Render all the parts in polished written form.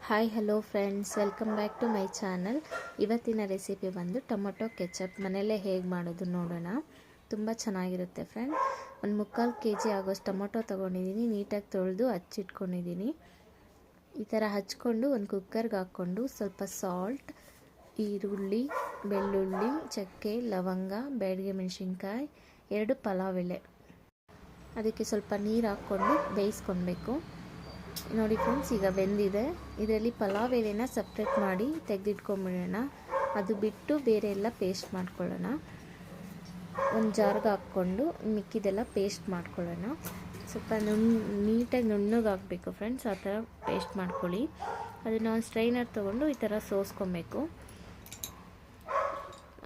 Hi hello friends, welcome back to my channel. ಇವತ್ತಿನ recipe ಬಂದು tomato ketchup ಮನೆಯಲ್ಲೇ ಹೇಗೆ ಮಾಡೋದು ನೋಡೋಣ. ತುಂಬ ಚೆನ್ನಾಗಿರುತ್ತೆ ಫ್ರೆಂಡ್. ಒಂದು 3/4 kg ಆಗೋಷ್ಟು ಟೊಮೊಟೊ ತೊಗೊಂಡಿದ್ದೀನಿ. ನೀಟಾಗಿ ತೊಳೆದು ಹಚ್ಚಿಟ್ಕೊಂಡಿದ್ದೀನಿ. ಈ ಥರ ಹಚ್ಕೊಂಡು ಒಂದು ಕುಕ್ಕರ್ಗೆ ಹಾಕ್ಕೊಂಡು ಸ್ವಲ್ಪ ಸಾಲ್ಟ್, ಈರುಳ್ಳಿ, ಬೆಳ್ಳುಳ್ಳಿ, ಚಕ್ಕೆ, ಲವಂಗ, ಬ್ಯಾಡಗಿ ಮೆಣಸಿನ್ಕಾಯಿ, 2 ಪಲಾವ್ ಎಲೆ, ಅದಕ್ಕೆ ಸ್ವಲ್ಪ ನೀರು ಹಾಕ್ಕೊಂಡು ಬೇಯಿಸ್ಕೊಳ್ಬೇಕು. ನೋಡಿ ಫ್ರೆಂಡ್ಸ್, ಈಗ ಬೆಂದಿದೆ. ಇದರಲ್ಲಿ ಪಲಾವ್ ಎಲೆನ ಸಪ್ರೇಟ್ ಮಾಡಿ ತೆಗೆದಿಟ್ಕೊಂಬಿಡೋಣ. ಅದು ಬಿಟ್ಟು ಬೇರೆ ಎಲ್ಲ ಪೇಸ್ಟ್ ಮಾಡ್ಕೊಳ್ಳೋಣ. ಒಂದು ಜಾರ್ಗೆ ಹಾಕ್ಕೊಂಡು ಮಿಕ್ಕಿದೆಲ್ಲ ಪೇಸ್ಟ್ ಮಾಡ್ಕೊಳ್ಳೋಣ. ಸ್ವಲ್ಪ ನೀಟಾಗಿ ನುಣ್ಣಗೆ ಹಾಕಬೇಕು ಫ್ರೆಂಡ್ಸ್, ಆ ಥರ ಪೇಸ್ಟ್ ಮಾಡ್ಕೊಳ್ಳಿ. ಅದನ್ನು ಒಂದು ಸ್ಟ್ರೈನರ್ ತೊಗೊಂಡು ಈ ಥರ ಸೋಸ್ಕೊಬೇಕು.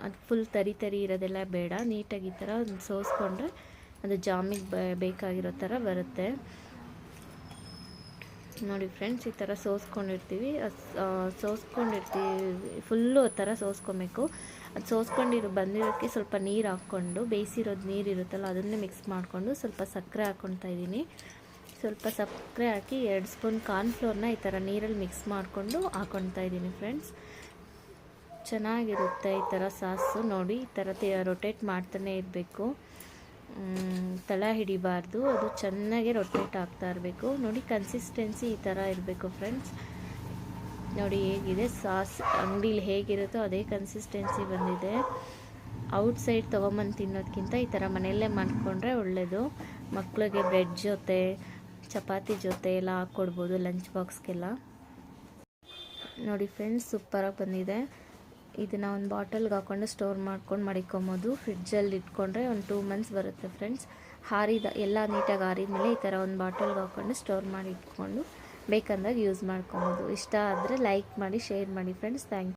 ಅದು ಫುಲ್ ತರಿ ಇರೋದೆಲ್ಲ ಬೇಡ. ನೀಟಾಗಿ ಈ ಥರ ಸೋಸ್ಕೊಂಡ್ರೆ ಅದು ಜಾಮಿಗೆ ಬೇಕಾಗಿರೋ ಥರ ಬರುತ್ತೆ. ನೋಡಿ ಫ್ರೆಂಡ್ಸ್, ಈ ಥರ ಸೋಸ್ಕೊಂಡಿರ್ತೀವಿ. ಫುಲ್ಲು ಆ ಥರ ಸೋಸ್ಕೊಬೇಕು. ಅದು ಬಂದಿರೋಕ್ಕೆ ಸ್ವಲ್ಪ ನೀರು ಹಾಕ್ಕೊಂಡು, ಬೇಯಿಸಿರೋದು ನೀರು ಇರುತ್ತಲ್ಲ ಅದನ್ನೇ ಮಿಕ್ಸ್ ಮಾಡಿಕೊಂಡು ಸ್ವಲ್ಪ ಸಕ್ಕರೆ ಹಾಕ್ಕೊಳ್ತಾ ಇದ್ದೀನಿ. ಸ್ವಲ್ಪ ಸಕ್ಕರೆ ಹಾಕಿ 2 ಸ್ಪೂನ್ ಕಾರ್ನ್ಫ್ಲೋರ್ನ ಈ ಥರ ನೀರಲ್ಲಿ ಮಿಕ್ಸ್ ಮಾಡಿಕೊಂಡು ಹಾಕ್ಕೊಳ್ತಾ ಇದ್ದೀನಿ ಫ್ರೆಂಡ್ಸ್. ಚೆನ್ನಾಗಿರುತ್ತೆ ಈ ಥರ ಸಾಸು. ನೋಡಿ, ಈ ಥರ ರೊಟೇಟ್ ಮಾಡ್ತಾನೆ ಇರಬೇಕು. ತಳ ಹಿಡಿಬಾರ್ದು, ಅದು ಚೆನ್ನಾಗಿ ರೊಟೇಟ್ ಆಗ್ತಾ ಇರಬೇಕು. ನೋಡಿ, ಕನ್ಸಿಸ್ಟೆನ್ಸಿ ಈ ಥರ ಇರಬೇಕು ಫ್ರೆಂಡ್ಸ್. ನೋಡಿ ಹೇಗಿದೆ ಸಾಸ್, ಅಂಗಡಿಲಿ ಹೇಗಿರುತ್ತೋ ಅದೇ ಕನ್ಸಿಸ್ಟೆನ್ಸಿ ಬಂದಿದೆ. ಔಟ್ಸೈಡ್ ತೊಗೊಂಬಂದು ತಿನ್ನೋದಕ್ಕಿಂತ ಈ ಥರ ಮನೆಯಲ್ಲೇ ಮಾಡಿಕೊಂಡ್ರೆ ಒಳ್ಳೆಯದು. ಮಕ್ಕಳಿಗೆ ಬ್ರೆಡ್ ಜೊತೆ, ಚಪಾತಿ ಜೊತೆ ಎಲ್ಲ ಹಾಕ್ಕೊಡ್ಬೋದು, ಲಂಚ್ ಬಾಕ್ಸ್ಗೆಲ್ಲ. ನೋಡಿ ಫ್ರೆಂಡ್ಸ್, ಸೂಪರಾಗಿ ಬಂದಿದೆ. ಇದನ್ನು ಒಂದು ಬಾಟಲ್ಗೆ ಹಾಕ್ಕೊಂಡು ಸ್ಟೋರ್ ಮಾಡ್ಕೊಂಡು ಮಡಿಕೊಬೋದು. ಫ್ರಿಡ್ಜಲ್ಲಿ ಇಟ್ಕೊಂಡ್ರೆ ಒಂದು 2 months ಬರುತ್ತೆ ಫ್ರೆಂಡ್ಸ್. ಎಲ್ಲ ನೀಟಾಗಿ ಆರಿದ್ಮೇಲೆ ಈ ಥರ ಒಂದು ಬಾಟಲ್ಗೆ ಹಾಕ್ಕೊಂಡು ಸ್ಟೋರ್ ಮಾಡಿ ಇಟ್ಕೊಂಡು ಬೇಕಂದಾಗ ಯೂಸ್ ಮಾಡ್ಕೊಬೋದು. ಇಷ್ಟ ಆದರೆ ಲೈಕ್ ಮಾಡಿ, ಶೇರ್ ಮಾಡಿ ಫ್ರೆಂಡ್ಸ್. Thank you.